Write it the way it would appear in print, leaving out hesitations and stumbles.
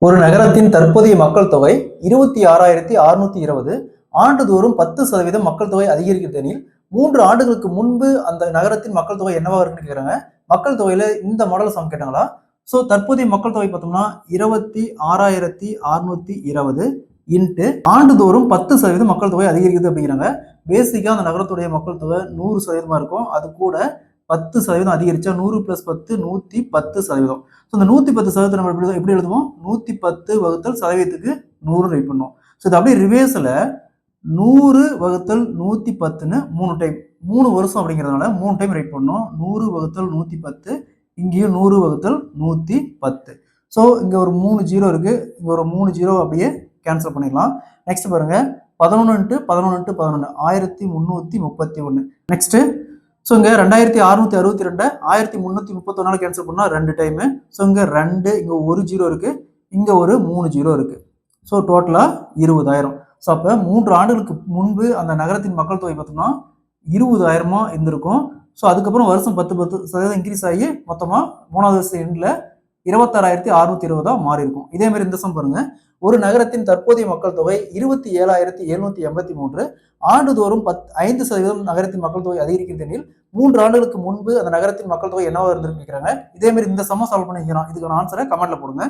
ஒரு நகரத்தின் தற்போதைய மக்கள் தொகை 26,620. ஆண்டுதோறும் 10% மக்கள் தொகை அதிகரிக்கிறதெனில் 3 ஆண்டுகளுக்கு முன்பு அந்த நகரத்தின் மக்கள் தொகை என்னவா இருக்குன்னு கேக்குறாங்க. மக்கள் தொகையில இந்த மாடல் சம் கேட்டாங்களா? சோ தற்போதைய மக்கள் தொகை பார்த்தோம்னா 26,620 இன்ட்டு ஆண்டுதோறும் 10% மக்கள் தொகை அதிகரிக்குது அப்படிங்கிறாங்க. பேசிக்கா அந்த நகரத்துடைய மக்கள் தொகை 100% இருக்கும். அது கூட 10% அதிகரிச்சா 100 + 10 110%. ஸோ இந்த 110% நம்ம எப்படி எழுதுவோம்? 110 வகுத்தல் சதவீதத்துக்கு 100 ரைட் பண்ணுவோம். ஸோ இது அப்படியே ரிவேர்ஸ்ல 100 வகுத்தல் 110ன்னு 3 டைம் 3 வருஷம் அப்படிங்கிறதுனால 3 டைம் ரைட் பண்ணோம். 100 வகுத்தல் 110, இங்கேயும் 100 வகுத்தல் 110. ஸோ இங்க ஒரு 3 ஜீரோ இருக்கு. இங்க ஒரு 3 ஜீரோ அப்படியே கேன்சல் பண்ணிடலாம். நெக்ஸ்ட் பாருங்க 11 × 11 × 11 1331. நெக்ஸ்ட் ஸோ இங்க 2662 1331 கேன்சல் பண்ணா 2 டைம். ஸோ இங்க 2, இங்க ஒரு ஜீரோ இருக்கு, இங்க ஒரு 3 ஜீரோ இருக்கு. ஸோ டோட்டலா 20,000. ஸோ அப்ப 3 ஆண்டுகளுக்கு முன்பு அந்த நகரத்தின் மக்கள் தொகை பார்த்தோம்னா 20,000 இருந்திருக்கும். ஸோ அதுக்கப்புறம் வருஷம் 10% இன்க்ரீஸ் ஆகி மொத்தமா 3வது வருஷம் எண்ட்ல 26,620 மாறி இருக்கும். இதே மாதிரி இந்த சம் பாருங்க. ஒரு நகரத்தின் தற்போதைய மக்கள் தொகை 27,783. ஆண்டுதோறும் 5% நகரத்தின் மக்கள் தொகை அதிகரிக்கிறதெனில் 3 ஆண்டுகளுக்கு முன்பு அந்த நகரத்தின் மக்கள் தொகை என்னவா இருந்திருக்கு கேட்கிறாங்க. இதே மாதிரி இந்த சம்ம சால்வ் பண்ணிக்கிறோம். இதுக்கான ஆன்சரை கமெண்ட்ல போடுங்க.